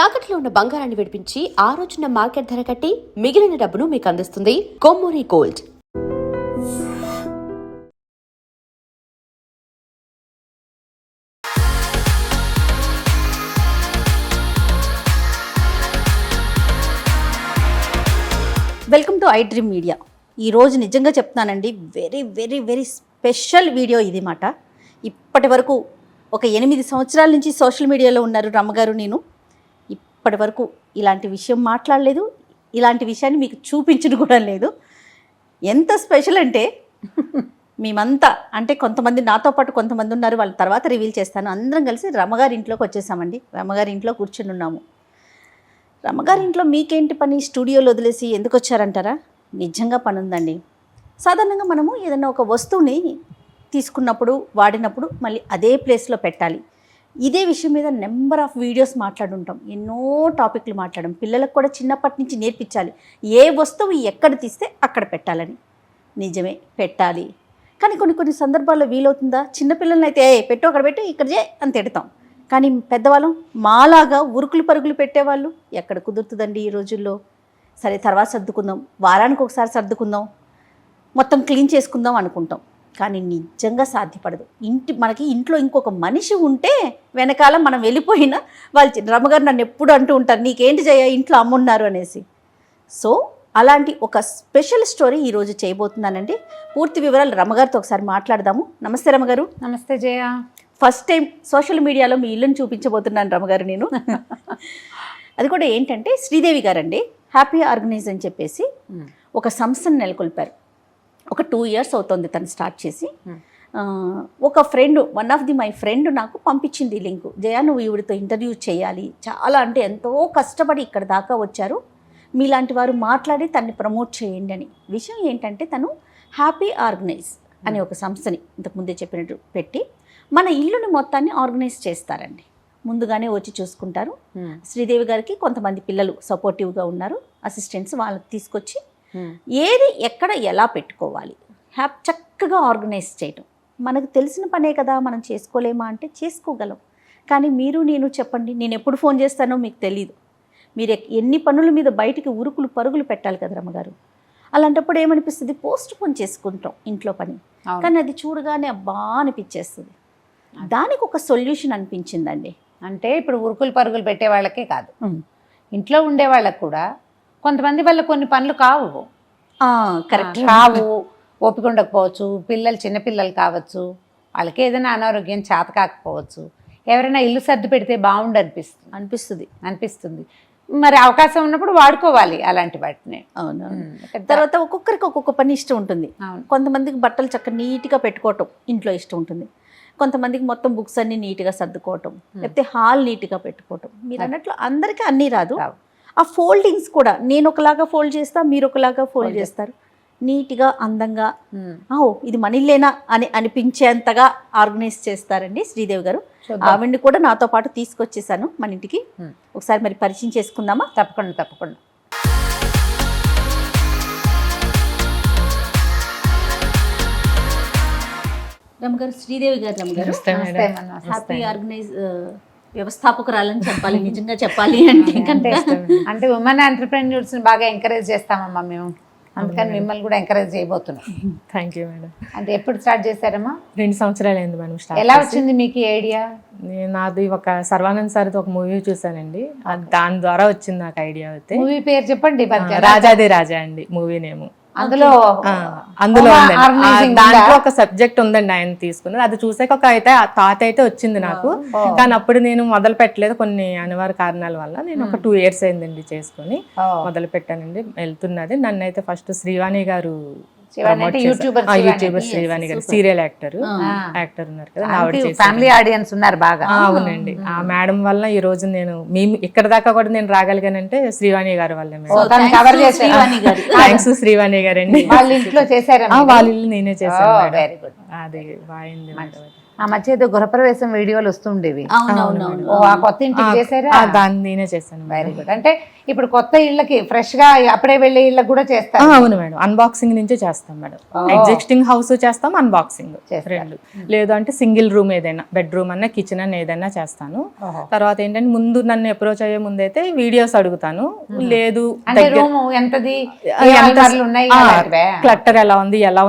తాకట్లో ఉన్న బంగారాన్ని విడిపించి ఆ రోజున మార్కెట్ ధర కట్టి మిగిలిన డబ్బును మీకు అందిస్తుంది Kommuri gold. Welcome to I dream media. ఈరోజు నిజంగా చెప్తున్నానండి, very very very special video ఇది మాట. ఇప్పటి వరకు ఒక 8 సంవత్సరాల నుంచి సోషల్ మీడియాలో ఉన్నారు రమ్మగారు. నేను ఇప్పటి వరకు ఇలాంటి విషయం మాట్లాడలేదు, ఇలాంటి విషయాన్ని మీకు చూపించడం కూడా లేదు. ఎంత స్పెషల్ అంటే మేమంతా అంటే కొంతమంది నాతో పాటు కొంతమంది ఉన్నారు, వాళ్ళ తర్వాత రివీల్ చేస్తాను. అందరం కలిసి రమ్మగారి ఇంట్లోకి వచ్చేసామండి. రమ్మగారి ఇంట్లో కూర్చుని ఉన్నాము. రమ్మగారి ఇంట్లో మీకేంటి పని, స్టూడియోలో వదిలేసి ఎందుకు వచ్చారంటారా? నిజంగా పని ఉందండి. సాధారణంగా మనము ఏదైనా ఒక వస్తువుని తీసుకున్నప్పుడు వాడినప్పుడు మళ్ళీ అదే ప్లేస్లో పెట్టాలి. ఇదే విషయం మీద నెంబర్ ఆఫ్ వీడియోస్ మాట్లాడుంటాం, ఎన్నో టాపిక్లు మాట్లాడడం. పిల్లలకు కూడా చిన్నప్పటి నుంచి నేర్పించాలి, ఏ వస్తువు ఎక్కడ తీస్తే అక్కడ పెట్టాలని. నిజమే, పెట్టాలి. కానీ కొన్ని సందర్భాల్లో వీలవుతుందా? చిన్నపిల్లలని అయితే పెట్టు అక్కడ పెట్టి ఇక్కడ చే అని తిడతాం. కానీ పెద్దవాళ్ళం మాలాగా ఉరుకులు పరుగులు పెట్టేవాళ్ళు ఎక్కడ కుదురుతుందండి ఈ రోజుల్లో. సరే తర్వాత సర్దుకుందాం, వారానికి ఒకసారి సర్దుకుందాం, మొత్తం క్లీన్ చేసుకుందాం అనుకుంటాం. కానీ నిజంగా సాధ్యపడదు. మనకి ఇంట్లో ఇంకొక మనిషి ఉంటే వెనకాల మనం వెళ్ళిపోయినా వాళ్ళు రమ్మగారు నన్ను ఎప్పుడు అంటూ ఉంటారు, నీకేంటి జయ ఇంట్లో అమ్మున్నారు అనేసి. సో అలాంటి ఒక స్పెషల్ స్టోరీ ఈరోజు చేయబోతున్నానండి. పూర్తి వివరాలు రమ్మగారితో ఒకసారి మాట్లాడదాము. నమస్తే రమ్మగారు. నమస్తే జయ. ఫస్ట్ టైం సోషల్ మీడియాలో మీ ఇల్లుని చూపించబోతున్నాను రమ్మగారు నేను. అది కూడా ఏంటంటే శ్రీదేవి గారండి హ్యాపీ ఆర్గనైజ్ అని చెప్పేసి ఒక సంస్థను నెలకొల్పారు. ఒక 2 years అవుతుంది తను స్టార్ట్ చేసి. ఒక ఫ్రెండ్, మై ఫ్రెండ్ నాకు పంపించింది ఈ లింకు. జయ నువ్వు ఈవిడితో ఇంటర్వ్యూ చేయాలి, చాలా అంటే ఎంతో కష్టపడి ఇక్కడ దాకా వచ్చారు, మీలాంటి వారు మాట్లాడి తన్ని ప్రమోట్ చేయండి అని. విషయం ఏంటంటే తను హ్యాపీ ఆర్గనైజ్ అనే ఒక సంస్థని ఇంతకుముందే చెప్పినట్టు పెట్టి మన ఇల్లుని మొత్తాన్ని ఆర్గనైజ్ చేస్తారండి. ముందుగానే వచ్చి చూసుకుంటారు. శ్రీదేవి గారికి కొంతమంది పిల్లలు సపోర్టివ్గా ఉన్నారు, అసిస్టెంట్స్, వాళ్ళకి తీసుకొచ్చి ఏది ఎక్కడ ఎలా పెట్టుకోవాలి చక్కగా ఆర్గనైజ్ చేయటం. మనకు తెలిసిన పనే కదా, మనం చేసుకోలేమా అంటే చేసుకోగలం. కానీ మీరు నేను చెప్పండి, నేను ఎప్పుడు ఫోన్ చేస్తానో మీకు తెలీదు. మీరు ఎన్ని పనుల మీద బయటికి ఉరుకులు పరుగులు పెట్టాలి కదా రమ్మగారు. అలాంటప్పుడు ఏమనిపిస్తుంది, పోస్ట్ పోన్ చేసుకుంటాం ఇంట్లో పని. కానీ అది చూడగానే అబ్బా అనిపించేస్తుంది. దానికి ఒక సొల్యూషన్ అనిపించిందండి. అంటే ఇప్పుడు ఉరుకులు పరుగులు పెట్టే వాళ్ళకే కాదు, ఇంట్లో ఉండే వాళ్ళకు కూడా కొంతమంది వల్ల కొన్ని పనులు కావు. కరెక్ట్, కావు, ఓపిక ఉండకపోవచ్చు, పిల్లలు చిన్నపిల్లలు కావచ్చు, వాళ్ళకి ఏదైనా అనారోగ్యం చేత కాకపోవచ్చు, ఎవరైనా ఇల్లు సర్ది పెడితే బాగుండు అనిపిస్తుంది. మరి అవకాశం ఉన్నప్పుడు వాడుకోవాలి అలాంటి వాటిని. అవును. తర్వాత ఒక్కొక్కరికి ఒక్కొక్క పని ఇష్టం ఉంటుంది. కొంతమందికి బట్టలు చక్కగా నీట్గా పెట్టుకోవటం ఇంట్లో ఇష్టం ఉంటుంది. కొంతమందికి మొత్తం బుక్స్ అన్ని నీట్గా సర్దుకోవటం, లేకపోతే హాల్ నీట్గా పెట్టుకోవటం. మీరు అన్నట్లు అందరికీ అన్నీ రాదు. ఆ ఫోల్డింగ్స్ కూడా నేను ఒకలాగా ఫోల్డ్ చేస్తా, మీరు ఒకలాగా ఫోల్డ్ చేస్తారు. నీట్గా అందంగా ఇది మన ఇల్లేనా అని అనిపించేంతగా ఆర్గనైజ్ చేస్తారండి శ్రీదేవి గారు. ఆవిడ్ని కూడా నాతో పాటు తీసుకొచ్చేసాను మన ఇంటికి. ఒకసారి మరి పరిచయం చేసుకుందామా? తప్పకుండా. రమ్మగారు, శ్రీదేవి గారు. రమ్మగారు హ్యాపీ ఆర్గనైజ్ వ్యవస్థాపకురాలని చెప్పాలి, నిజంగా చెప్పాలి అంటే ఉమెన్ ఎంటర్‌ప్రెన్యూర్స్ ని బాగా ఎంకరేజ్ చేస్తామమ్మా మేము, అందుకని మిమ్మల్ని కూడా ఎంకరేజ్ చేయబోతున్నాం. Thank you madam. అంటే ఎప్పుడు స్టార్ట్ చేశారమ్మా? 2 సంవత్సరాలు అయింది మేడం స్టార్ట్. ఎలా వచ్చింది మీకు ఈ ఐడియా? నాది ఒక సర్వానంద్ సార్ది ఒక మూవీ చూసానండి, దాని ద్వారా వచ్చింది నాకు ఐడియా. అయితే మూవీ పేరు చెప్పండి. రాజాది రాజా అండి మూవీ నేమ్. అందులో దాంట్లో ఒక సబ్జెక్ట్ ఉందండి, ఆయన తీసుకున్నారు. అది చూసాక ఒక థాట్ అయితే వచ్చింది నాకు. కానీ అప్పుడు నేను మొదలు పెట్టలేదు, కొన్ని అనివార్య కారణాల వల్ల. నేను ఒక 2 years అయిందండి చేసుకుని మొదలు పెట్టానండి. వెళ్తున్నది. నన్ను అయితే ఫస్ట్ శ్రీవాణి గారు, యూట్యూబర్ శ్రీవాణి గారు, సీరియల్ యాక్టర్ ఉన్నారు కదా, ఫ్యామిలీ ఆడియన్స్ ఉన్నారు బాగా. అవునండి. ఆ మేడం వల్ల ఈ రోజు మేము ఇక్కడ దాకా కూడా నేను రాగలిగానంటే శ్రీవాణి గారి వల్ల. థ్యాంక్స్ శ్రీవాణి గారు అండి. వాళ్ళ ఇంట్లో చేశారా? వాళ్ళ ఇల్లు నేనే చేశాను. అది బాగుంది. ఆ మధ్య ఏదో గృహప్రవేశం వీడియోలు వస్తుండేవి. అవునవునవును. ఓ ఆ కొత్త ఇంటికి చేశారా? దాన్ని నేనే చేశాను. Very good. అంటే ఇప్పుడు కొత్త ఇళ్ళకి ఫ్రెష్ గా అప్పుడే వెళ్ళే ఇళ్ళకి కూడా చేస్తారు. అవును మేడం, అన్బాక్సింగ్ నుంచే చేస్తాం మేడం. ఎగ్జిస్టింగ్ హౌస్ చేస్తాం, అన్బాక్సింగ్ రెండు. లేదు అంటే సింగిల్ రూమ్ ఏదైనా, బెడ్రూమ్ అన్న కిచెన్ అన్న ఏదైనా చేస్తాను. తర్వాత ఏంటంటే ముందు నన్ను అప్రోచ్ అయ్యే ముందు అయితే వీడియోస్ అడుగుతాను. లేదు రూమ్ ఎంతది, క్లట్టర్ ఎలా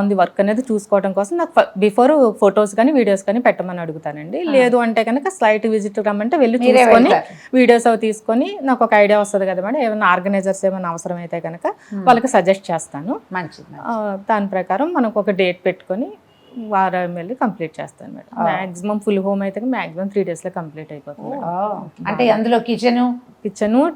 ఉంది వర్క్ అనేది చూసుకోవడం కోసం నాకు బిఫోర్ ఫొటోస్ కానీ వీడియోస్ కానీ పెట్టమని అడుగుతానండి. లేదు అంటే కనుక స్లైట్ విజిట్ రమ్మంటే వెళ్ళి చూసుకొని వీడియోస్ అవి తీసుకొని నాకు ఒక ఐడియా వస్తుంది కదా మేడం. ఏమైనా ఆర్గనైజర్స్ ఏమైనా అవసరం అయితే కనుక వాళ్ళకి సజెస్ట్ చేస్తాను. దాని ప్రకారం మనకు ఒక డేట్ పెట్టుకొని వారం వెళ్ళి కంప్లీట్ చేస్తాను మేడం. మాక్సిమం ఫుల్ హోమ్ అయితే మాక్సిమం 3 days లో కంప్లీట్ అయిపోతుంది. అంటే అందులో kitchen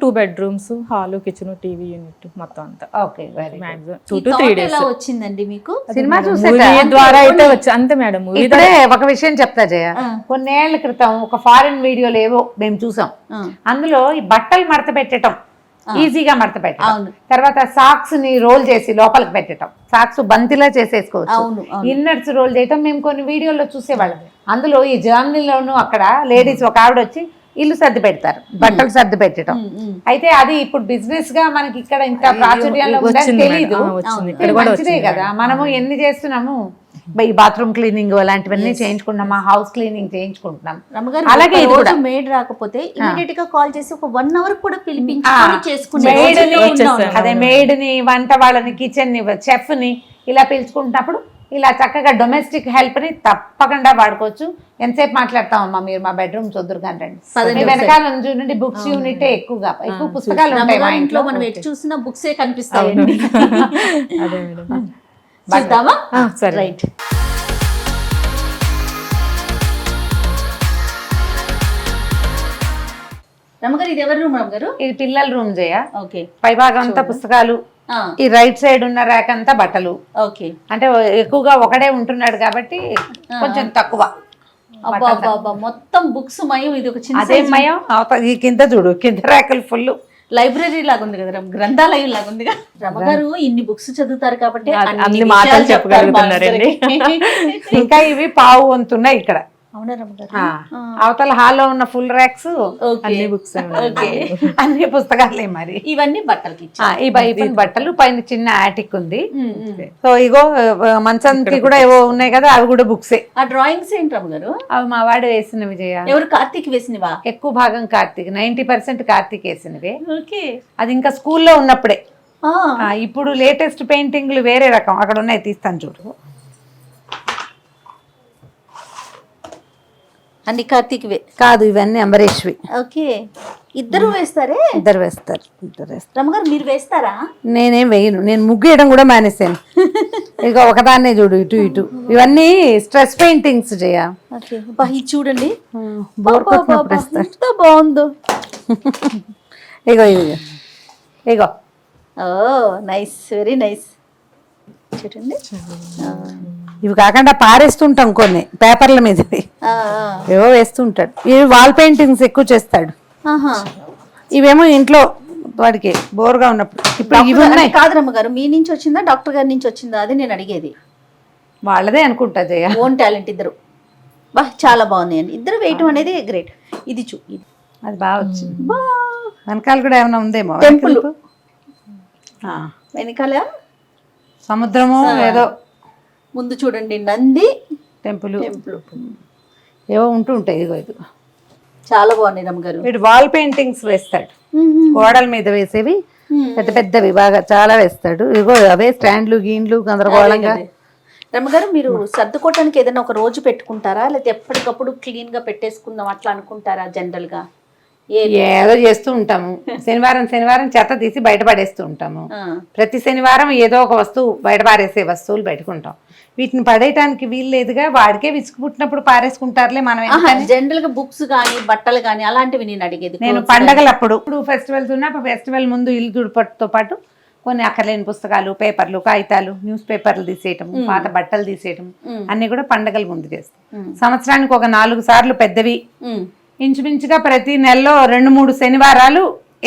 2 bedrooms, hall, kitchen, TV unit మొత్తం అంతా. Okay, very maximum 2 to 3 days. ఎలా వచ్చిందండి మీకు? సినిమా మూవీ ద్వారా అయితే వచ్చి అంతే మేడం. మూవీ ఒక విషయం చెప్తా జయ, కొన్నేళ్ల క్రితం ఒక ఫారిన్ వీడియోలు ఏవో మేము చూసాం. అందులో ఈ బట్టలు మడత పెట్టడం, ఈజీగా మడత పెట్టడం, తర్వాత సాక్స్ ని రోల్ చేసి లోపలికి పెట్టడం, సాక్స్ బంతిలా చేసేసుకోవచ్చు, ఇన్నర్స్ రోల్ చేయటం మేము కొన్ని వీడియోలో చూసేవాళ్ళం. అందులో ఈ జర్నీలోను అక్కడ లేడీస్ ఒక ఆవిడ వచ్చి ఇల్లు సర్ది పెడతారు, బట్టలు సర్ది పెట్టడం. అయితే అది ఇప్పుడు బిజినెస్ గా మనకి ఇక్కడ ఇంత ప్రాచుర్యంలో ఉందని తెలీదు. మంచిదే కదా, మనము ఎన్ని చేస్తున్నాము. ఈ బాత్రూమ్ క్లీనింగ్ అలాంటివన్నీ చేయించుకుంటున్నాం, హౌస్ క్లీనింగ్ చేయించుకుంటున్నాం. అలాగే మేడ్ రాకపోతే ఇమీడియట్ గా కాల్ చేసి ఒక 1 hour కూడా పిలిపించుకొని చేసుకునే అదే మేడ్ ని, వంట వాళ్ళని, కిచెన్ ని, చెఫ్ ని ఇలా పిలుచుకుంటున్నప్పుడు ఇలా చక్కగా డొమెస్టిక్ హెల్ప్ ని తప్పకుండా వాడుకోవచ్చు. ఎంతసేపు మాట్లాడతామమ్మా మీరు మా బెడ్రూమ్ చదురు కానీ వెనకాల చూడండి బుక్స్ యూనిట్ ఎక్కువ పుస్తకాలు ఉంటాయి మా ఇంట్లో. మనం ఎటు చూసినా బుక్సే కనిపిస్తాయి. అదే మేడం. చూద్దామా? సరే, రైట్. రమ్మగారు ఇది ఎవరి రూమ్? రమ్మగారు ఇది పిల్లల రూమ్ జయ. ఓకే. పై భాగం అంతా పుస్తకాలు, ఈ రైట్ సైడ్ ఉన్న ర్యాక్ అంతా బట్టలు. ఓకే. అంటే ఎక్కువగా ఒకడే ఉంటున్నాడు కాబట్టి కొంచెం తక్కువ. మొత్తం బుక్స్ మయం. ఇది ఒక చిన్న అదే మయం. ఈ కింద చూడు, కింద ర్యాకులు ఫుల్ లైబ్రరీ లాగా ఉంది కదా, గ్రంథాలయం లాగా ఉంది కదా. రమ్మగారు ఇన్ని బుక్స్ చదువుతారు కాబట్టి అన్ని మాటలు చెప్పగలుగుతున్నారండి. ఇంకా ఇవి పావు వంతున్నాయి ఇక్కడ. అవునా రమ్మగారు? అవతల హాల్లో ఉన్న ఫుల్ ర్యాక్స్ అన్ని బుక్స్, అన్ని పుస్తకాలే. మరి ఇవన్నీ బట్టలకి, ఈ బయట బట్టలు, పైన చిన్న ఆటిక్ ఉంది. సో ఇగో మంచానికి కూడా ఏవో ఉన్నాయి కదా, అవి కూడా బుక్సే. ఆ డ్రాయింగ్స్ ఏంటి రమ్మగారు? అవి మా వాడు వేసిన విజయ. ఎవరు? కార్తీక్ వేసినవా? ఎక్కువ భాగం కార్తీక్, 90% కార్తీక్ వేసినవే. ఓకే. అది ఇంకా స్కూల్లో ఉన్నప్పుడే. ఇప్పుడు లేటెస్ట్ పెయింటింగ్లు వేరే రకం అక్కడ ఉన్నాయి, తీస్తాను చూడు. అన్ని కార్తీక్వే కాదు, ఇవన్నీ అంబరీష్వి. ఓకే. ఇద్దరు వేస్తారే? ఇద్దరు వేస్తారు. రమ్మగారు మీరు వేస్తారా? నేనేం వేయను, నేను ముగ్గు వేయడం కూడా మానేసాను. ఇక ఒకదాన్నే చూడు, ఇటు ఇటు. ఇవన్నీ స్ట్రెస్ పెయింటింగ్స్ చేయ. ఇది చూడండి, ఎంత బాగుందో. ఇగో ఇగో ఇగో. ఓ నైస్, వెరీ నైస్. చూడండి, ఇవి కాకుండా పారేస్తుంటాం కొన్ని పేపర్ల మీద, ఏవో వేస్తుంటాడు. ఇవి వాల్ పెయింటింగ్స్ ఎక్కువ చేస్తాడు. ఇవేమో ఇంట్లో వాడికి బోర్గా ఉన్నప్పుడు. ఇప్పుడు ఇవి ఉన్నాయి. కాదు రమ్మగారు, మీ నుంచి వచ్చిందా డాక్టర్ గారి నుంచి వచ్చిందా? అది నేను అడిగేది. వాళ్ళదే అనుకుంటా జయ. ఓన్ టాలెంట్ ఇద్దరు. బా చాలా బాగుంది అండి, ఇద్దరు వేయటం అనేది గ్రేట్. ఇది అది బాగా వచ్చింది. వెనకాల కూడా ఏమైనా ఉందేమో. టెంపుల్ వెనకాల సముద్రము ఏదో. ముందు చూడండి నంది, టెంపుల్ ఏవో ఉంటూ ఉంటాయి. ఇదిగో ఇదిగో చాలా బాగున్నాయి రమ్మగారు. వీడు వాల్ పెయింటింగ్స్ వేస్తాడు, గోడల మీద వేసేవి పెద్ద పెద్దవి బాగా చాలా వేస్తాడు. ఇదిగో అవే స్టాండ్లు, గీన్లు గందరగోళంగా. రమ్మగారు మీరు సర్దుకోవటానికి ఏదైనా ఒక రోజు పెట్టుకుంటారా, లేకపోతే ఎప్పటికప్పుడు క్లీన్ గా పెట్టేసుకుందాం అట్లా అనుకుంటారా? జనరల్ గా ఏదో చేస్తూ ఉంటాము. శనివారం చెత్త తీసి బయట పడేస్తూ ఉంటాము. ప్రతి శనివారం ఏదో ఒక వస్తువు బయట పారేసే వస్తువులు పెట్టుకుంటాం. వీటిని పడేయటానికి వీలు లేదుగా, వాడికే విసుగు పుట్టినప్పుడు పారేసుకుంటారులే. మనం జనరల్ గా బుక్స్ కానీ బట్టలు కానీ అలాంటివి నేను అడిగేది. నేను పండగలప్పుడు, ఇప్పుడు ఫెస్టివల్స్ ఉన్నా ఫెస్టివల్ ముందు ఇల్లు దుడిపట్టుతో పాటు కొన్ని అక్కర్లేని పుస్తకాలు, పేపర్లు, కాగితాలు, న్యూస్ పేపర్లు తీసేయటం, పాత బట్టలు తీసేయటం అన్ని కూడా పండగల ముందు చేస్తాం. సంవత్సరానికి ఒక 4 సార్లు పెద్దవి, ఇంచుమించుగా ప్రతి నెలలో 2-3 శనివారాలు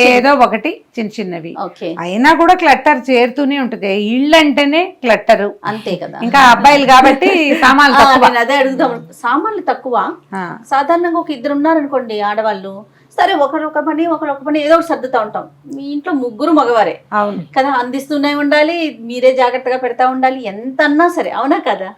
ఏదో ఒకటి చిన్న చిన్నవి. ఓకే, అయినా కూడా క్లట్టర్ చేరుతూనే ఉంటుంది. ఇళ్ళు అంటేనే క్లట్టరు. అంతే కదా. ఇంకా అబ్బాయిలు కాబట్టి సామాన్లు తక్కువ. నేను అదే అడుగుదాం, సామాన్లు తక్కువ. ఆ. సాధారణంగా ఒక ఇద్దరు ఉన్నారనుకోండి ఆడవాళ్ళు, సరే ఒకరు ఒక పని ఒకరు ఒక పని ఏదో ఒకటి సర్దుతా ఉంటాం. మీ ఇంట్లో ముగ్గురు మగవారే అవును కదా, అందిస్తూనే ఉండాలి, మీరే జాగ్రత్తగా పెడతా ఉండాలి, ఎంత అన్నా సరే. అవునా కదా,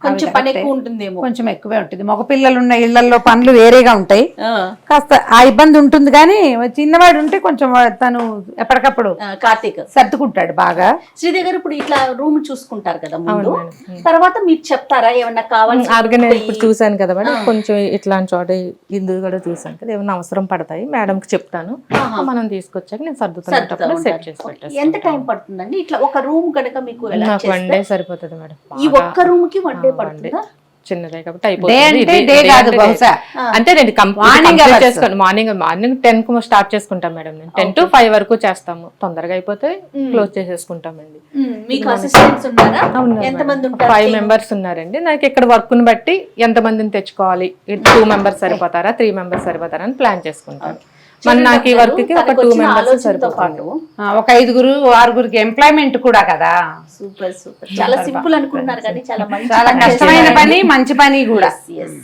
కొంచెం పని ఎక్కువ ఉంటుందేమో. కొంచెం ఎక్కువే ఉంటుంది. మగ పిల్లలు ఉన్న ఇళ్లలో పనులు వేరేగా ఉంటాయి, ఆ, కాస్త ఆ ఇబ్బంది ఉంటుంది. కానీ చిన్నవాడు ఉంటే కొంచెం తను ఎప్పటికప్పుడు కార్తీక్ సర్దుకుంటాడు బాగా. శ్రీదేవి గారు ఇప్పుడు ఇట్లా రూమ్ చూసుకుంటారు కదా ముందు, తర్వాత మీరు చెప్తారా ఏమన్నా కావాలి? ఆర్గనైజ్ ఇప్పుడు చూసాను కదా మేడం, కొంచెం ఇట్లాంటి చోట ఇందు కూడా చూసాను కదా, ఏమైనా అవసరం పడతాయి మేడంకి చెప్తాను, మనం తీసుకొచ్చాక నేను సర్దుతున్నప్పుడు సెట్ చేసి పెట్టేస్తాను. ఎంత టైం పడుతుందండి ఇట్లా ఒక రూమ్ కనుక మీకు ఎలా నాకు 1 డే సరిపోతుంది మేడం. ఈ ఒక్క రూమ్ కి 1 డే పడుతుందా? చిన్నదే కాబట్టి డే అయిపోతుంది. అంటే డే కాదు బహుశా. అంటే నేను మార్నింగ్ చేసుకోండి, మార్నింగ్ 10 కు స్టార్ట్ చేసుకుంటాం మేడం. నేను 10 to 5 వరకు చేస్తాము. తొందరగా అయిపోతే క్లోజ్ చేసేసుకుంటామండి. మీకు అసిస్టెంట్స్ ఉన్నారా? ఎంత మంది ఉంటారు? 5 మెంబర్స్ ఉన్నారండి. నాకు ఇక్కడ వర్క్ ని బట్టి ఎంత మందిని తెచ్చుకోవాలి, 2 మెంబర్స్ సరిపోతారా 3 మెంబర్స్ సరిపోతారా అని ప్లాన్ చేసుకుంటాను. మరి నాకు ఈ వర్క్ కి ఒక 2 మెంబర్స్ సరిపోతారు. ఒక 5 6 ఎంప్లాయ్మెంట్ కూడా కదా. సూపర్ సూపర్, చాలా సింపుల్ అనుకుంటున్నారు కానీ చాలా మంచి చాలా పని కష్టమైన చేశారు. పని, మంచి పని కూడా. Yes.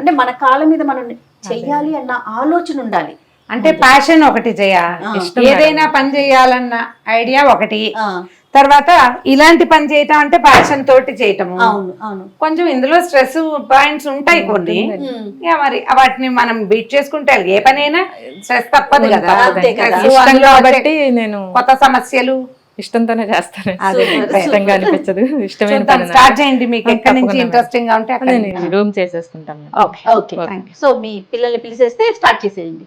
అంటే మన కాళ్ళ మీద మనం చెయ్యాలి అన్న ఆలోచన ఉండాలి. అంటే ప్యాషన్ ఒకటి ఏదైనా పని చేయాలన్న ఐడియా ఒకటి, ఆ, తర్వాత ఇలాంటి పని చేయటం అంటే ప్యాషన్ తోటి చేయటము. అవును అవును. కొంచెం ఇందులో స్ట్రెస్ పాయింట్స్ ఉంటాయి కొన్ని, ఇక మరి వాటిని మనం బీట్ చేసుకుంటే ఏ పనైనా స్ట్రెస్ తప్పదు కదా. అంతే కదా. Stress, ఇష్టం అందులో కాబట్టి వచ్చే నేను కొత్త సమస్యలు ఇష్టంతోనే చేస్తాను. అదే. ఇష్టంగా అనిపించదు, ఇష్టమైన చూద్దాం, స్టార్ట్ చేయండి. మీకు ఎక్కడి నుంచి ఇంట్రెస్టింగ్ గా ఉంటే అక్కడ. నేను రూమ్ చేసేసుకుంటాను. ఓకే ఓకే, సో మీ పిల్లల్ని పిలిచేస్తే స్టార్ట్ చేసేయండి.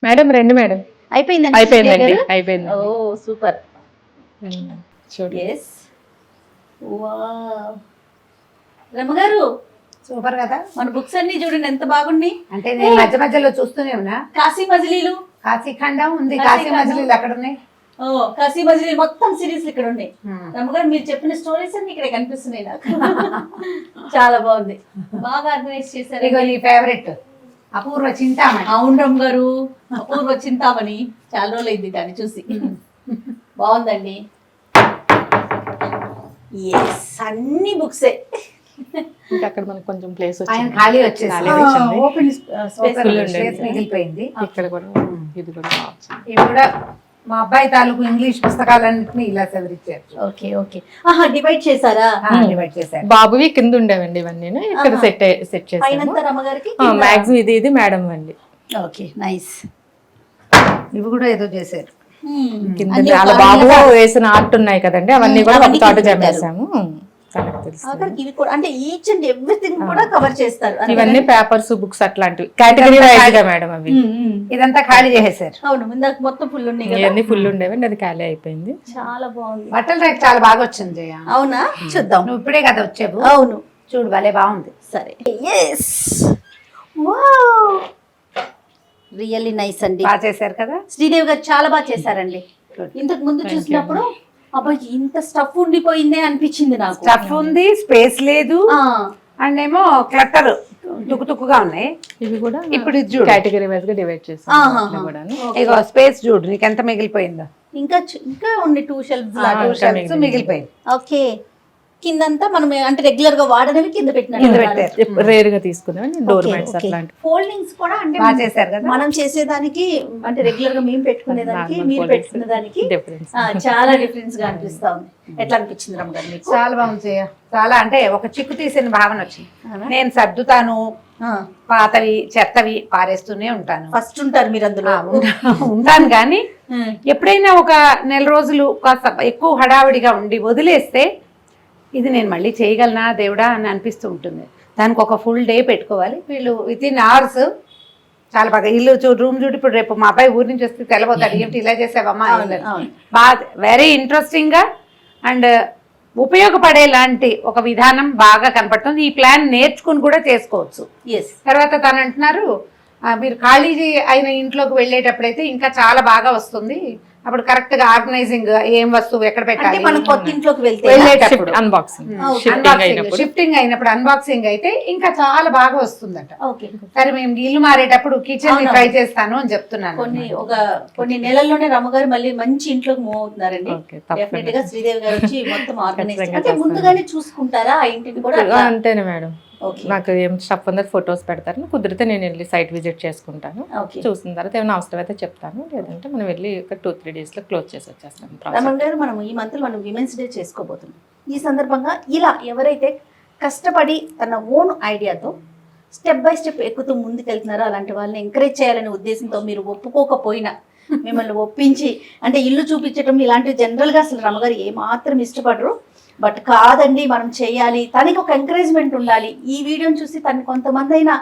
మేడం రండి మేడం. అయిపోయిందండి? అయిపోయిందండి, అయిపోయింది. Oh super. చూడండి. Yes, wow. రమ్మగారు సూపర్ కదా. మన బుక్స్ అన్ని చూడండి ఎంత బాగున్నాయి. అంటే నేను మధ్య మధ్యలో చూస్తూనే ఉన్నా. కాశీ మజిలీలు, కాశీఖండం ఉంది, కాశీ కాశీ ఖండం. మజిలీలు అక్కడ ఉన్నాయి. ఓ కాశీ మజిలీ మొత్తం సిరీస్ ఇక్కడ ఉన్నాయి. రమ్మగారు మీరు చెప్పిన స్టోరీస్ అన్ని ఇక్కడ కనిపిస్తున్నాయి నాకు. చాలా బాగుంది, బాగా ఆర్గనైజ్ చేశారు. ఇగో నీ ఫేవరెట్ అపూర్వ చింతామణి. అవును రమ్మగారు, అపూర్వ చింతామణి, చాలా రోజులు అయింది దాన్ని చూసి. బాగుందండి. ఎస్, అన్ని బుక్సే. ఇంకా అక్కడ మనకు కొంచెం ప్లేస్ ఆయన వచ్చింది. ఖాళీ వచ్చేసి ఖాళీ వచ్చింది. Open space. Full ఉండేది. స్పేస్ మిగిలిపోయింది. ఇక్కడ కూడా ఇది కూడా బాగుంది. ఇవి కూడా మా అబ్బాయి తాలూకు ఇంగ్లీష్ పుస్తకాలన్నింటినీ ఇలా సవరించారు. ఓకే ఓకే, ఆహా డివైడ్ చేశారా? డివైడ్ చేశారు. బాబువి కింద ఉండేవండి ఇవన్నీ, ఇక్కడ సెట్ చేసాము. పైనంతా రమ్మగారికి, మ్యాక్సిమం ఇది మేడం అండి. Okay nice. ఇవి కూడా ఏదో చేశారు. కింద వాళ్ళ బాబు వేసిన ఆర్ట్ ఉన్నాయి కదండి, అవన్నీ కూడా ఒక తోట జమేసాము. తనకు తెలుసు. ఇవి కూడా అంటే ఈచ్ అండ్ ఎవ్రీథింగ్ కూడా కవర్ చేస్తారు. ఇవన్నీ పేపర్స్ బుక్స్ అట్లాంటివి కేటగిరీ వైజ్ గా మేడం అవి. ఇదంతా ఖాళీ చేసేసారు. అవును, ఇందాక మొత్తం ఫుల్ ఉన్నాయి కదా. ఇవన్నీ ఫుల్ ఉండేవండి, అది ఖాళీ అయిపోయింది. చాలా బాగుంది. బట్టల రేట్ చాలా బాగా వచ్చింది జయ. అవునా, చూద్దాం. నువ్వు ఇప్పుడే కదా వచ్చావు. అవును, చూడు భలే బాగుంది. సరే. ఎస్, వావ్, రియల్లీ నైస్ అండి. బాగా చేశారు కదా. శ్రీదేవి గారు చాలా బాగా చేశారండి. ఇంతకు ముందు చూసినప్పుడు అబ్బాయి ఇంత స్టఫ్ ఉండిపోయిందే అనిపించింది నాకు. స్టఫ్ ఉంది, స్పేస్ లేదు, ఆ, అండ్ ఏమో క్లట్టర్ తుక్కుగా ఉన్నాయి. ఇవి కూడా ఇప్పుడు ఇది చూడు, కేటగిరీ వైజ్ గా డివైడ్ చేస్తాం. ఇగో స్పేస్ చూడు, నీకు ఎంత మిగిలిపోయిందో. ఇంకా ఉండి 2 షెల్ఫ్స్ మిగిలిపోయింది. ఓకే, కిందంతా మనం అంటే రెగ్యులర్ గా వాడనవి కింద పెట్టినట్టు రేర్ గా తీసుకున్నాం. డోర్ మ్యాట్స్ అట్లాంటి ఫోల్డింగ్స్ కూడా అంటే బాగా చేశారు కదా. మనం చేసేదానికి అంటే రెగ్యులర్ గా మేము పెట్టుకునే దానికి మీరు పెట్టుకునే దానికి డిఫరెన్స్. చాలా డిఫరెన్స్ గా అనిపిస్తా ఉంది. ఎట్లా అనిపించింది రమ్మ గారు మీకు? చాలా బాగుంది జయ. చాలా అంటే ఒక చిక్కు తీసిన భావన వచ్చింది. నేను సర్దుతాను, పాతవి చెత్తవి పారేస్తూనే ఉంటాను. ఫస్ట్ ఉంటారు మీరు అందులో. ఉంటాను కానీ ఎప్పుడైనా ఒక నెల రోజులు కాస్త ఎక్కువ హడావిడిగా ఉండి వదిలేస్తే ఇది నేను మళ్ళీ చేయగలనా దేవుడా అని అనిపిస్తూ ఉంటుంది. దానికి ఒక ఫుల్ డే పెట్టుకోవాలి. వీళ్ళు వితిన్ అవర్స్ చాలా బాగా ఇల్లు రూమ్ చూడు. ఇప్పుడు రేపు మా అబ్బాయి ఊరి నుంచి వస్తే తెలబోతాడు, ఏమిటి ఇలా చేసావమ్మా. బాగా వెరీ ఇంట్రెస్టింగ్ గా అండ్ ఉపయోగపడేలాంటి ఒక విధానం బాగా కనపడుతుంది. ఈ ప్లాన్ నేర్చుకుని కూడా చేసుకోవచ్చు. ఎస్. తర్వాత తను అంటున్నారు మీరు ఖాళీ అయిన ఇంట్లోకి వెళ్ళేటప్పుడైతే ఇంకా చాలా బాగా వస్తుంది, అప్పుడు కరెక్ట్ గా ఆర్గనైజింగ్ ఏం వస్తువు ఎక్కడ అంటే పెట్టాలి మనం కొత్త ఇంట్లోకి వెళ్తే వెళ్ళేటప్పుడు అన్బాక్సింగ్ షిఫ్టింగ్ అయినప్పుడు అన్బాక్సింగ్ అయితే ఇంకా చాలా బాగా వస్తుందట. ఓకే. సరే మేము ఇల్లు మారేటప్పుడు కిచెన్ ట్రై చేస్తాను అని చెప్తున్నాను. కొన్ని నెలల్లోనే రమ్మగారు మళ్ళీ మంచి ఇంట్లోకి మూవ్ అవుతున్నారండి. Okay, తప్పకుండా. డెఫినెట్ గా శ్రీదేవి గారు వచ్చి మొత్తం ఆర్గనైజ్ ఖచ్చితంగా అంటే ముందుగానే చూసుకుంటారా ఆ ఇంటిని కూడా? అంతేనే మేడం. ఓకే. నాకు ఏం స్టఫ్ ఉందో ఫొటోస్ పెడతారు, కుదిరితే నేను వెళ్ళి సైట్ విజిట్ చేసుకుంటాను. ఓకే. చూసిన తర్వాత ఏమైనా అవసరం అయితే చెప్తాను, లేదంటే మనం వెళ్ళి ఒక 2-3 days లో క్లోజ్ చేసి వచ్చేస్తాం. రమణ గారు, మనం ఈ మంత్ మనం విమెన్స్ డే చేసుకోబోతున్నాం. ఈ సందర్భంగా ఇలా ఎవరైతే కష్టపడి తన ఓన్ ఐడియాతో స్టెప్ బై స్టెప్ ఎక్కుతూ ముందుకెళ్తున్నారో అలాంటి వాళ్ళని ఎంకరేజ్ చేయాలనే ఉద్దేశంతో మీరు ఒప్పుకోకపోయినా మిమ్మల్ని ఒప్పించి అంటే ఇల్లు చూపించడం ఇలాంటివి జనరల్గా అసలు రమగారు ఏమాత్రం ఇష్టపడరు. బట్ కాదండి మనం చేయాలి, తనకి ఒక ఎంకరేజ్మెంట్ ఉండాలి. ఈ వీడియోని చూసి తనకి కొంతమంది అయినా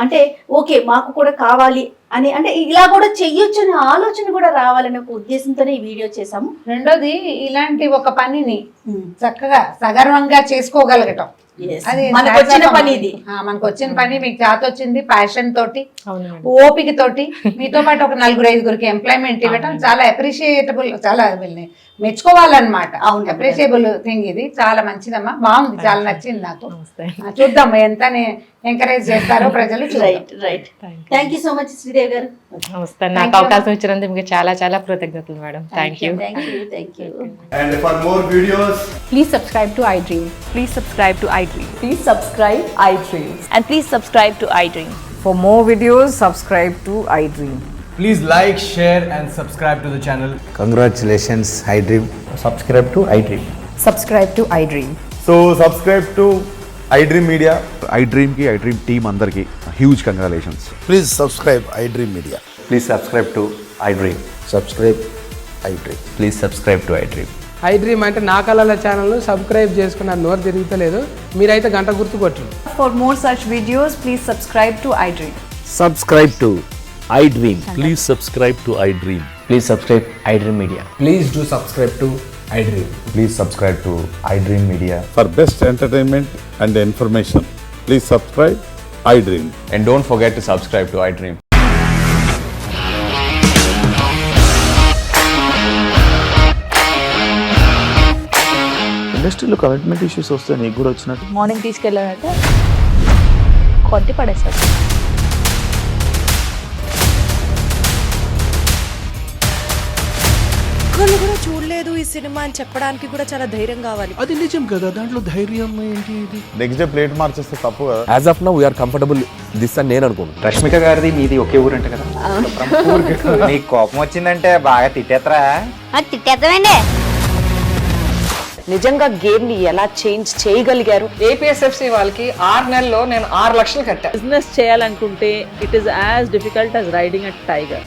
అంటే ఓకే మాకు కూడా కావాలి అని అంటే ఇలా కూడా చెయ్యొచ్చు అనే ఆలోచన కూడా రావాలనే ఒక ఉద్దేశంతోనే ఈ వీడియో చేసాము. రెండోది ఇలాంటి ఒక పనిని చక్కగా సగర్వంగా చేసుకోగలగటం, అది మనకు వచ్చిన పని ఇది. మనకు వచ్చిన పని మీకు చేత వచ్చింది, ప్యాషన్ తోటి అవును మేడం. ఓపిక తోటి మీతో పాటు ఒక 4-5 ఎంప్లాయ్మెంట్ ఇవ్వటం చాలా అప్రిషియేటబుల్, చాలా మెచ్చుకోవాలన్నమాట. అవును, అప్రిషియబుల్ థింగ్ ఇది. చాలా మంచిదమ్మా, బాగుంది, చాలా నచ్చింది నాకు. నమస్తే. చూద్దాం ఎంత ఎంకరేజ్ చేస్తారో ప్రజలు. Right right. Thank you so much Sridevi గారు. నమస్తే. నాకు అవకాశం ఇచ్చినందుకు మీకు చాలా చాలా కృతజ్ఞతలు madam. Thank you. Thank you. And for more videos, Please subscribe to iDream. Please subscribe to iDream. Please subscribe iDream. And please subscribe to iDream. For more videos, subscribe to iDream. please like, share and subscribe to the channel. Congratulations, iDream. Subscribe to iDream. Subscribe to iDream. So subscribe to iDream Media. iDream ki iDream team andarki huge congratulations. Please subscribe iDream Media. Please subscribe to iDream. Subscribe iDream. Please subscribe to iDream. iDream అంటే నా కళల channel subscribe చేసుకున్న నోరు తిరుగుతలేదు, మీరైతే గంట గుర్తు కొట్టండి. For more such videos, please subscribe to iDream. Subscribe to iDream. Please subscribe to iDream. Please subscribe iDream Media. Please do subscribe to iDream. Please subscribe to iDream Media. For best entertainment and information, please subscribe iDream. And don't forget to subscribe to iDream. ఇండస్ట్రీలో commitment issues వస్తే నీకు కూడా వచ్చినట్టు morning తీసుకెళ్ళాలంటే కొట్టి పడేస్తారు. ఒక్కళ్ళు కూడా చూడలేదు ఈ సినిమా అని చెప్పడానికి కూడా చాలా ధైర్యం కావాలి. అది నిజం కదా, దాంట్లో ధైర్యం ఏంటి? నెక్స్ట్ డే ప్లేట్ మార్చేస్తే తప్పు కదా. As of now we are comfortable this అని నేను అనుకుంటున్నాను. రష్మిక గారిది మీది ఒకే ఊరు అంట కదా. నీకు కోపం వచ్చిందంటే బాగా తిట్టేత్తరా? తిట్టేద్దామండి. నిజంగా గేమ్ ని ఎలా చేంజ్ చేయగలిగారు? APSFC వాళ్ళకి 6 నెలల్లో నేను 6 లక్షలు కట్టా. బిజినెస్ చేయాలనుకుంటే it is as difficult as riding a tiger.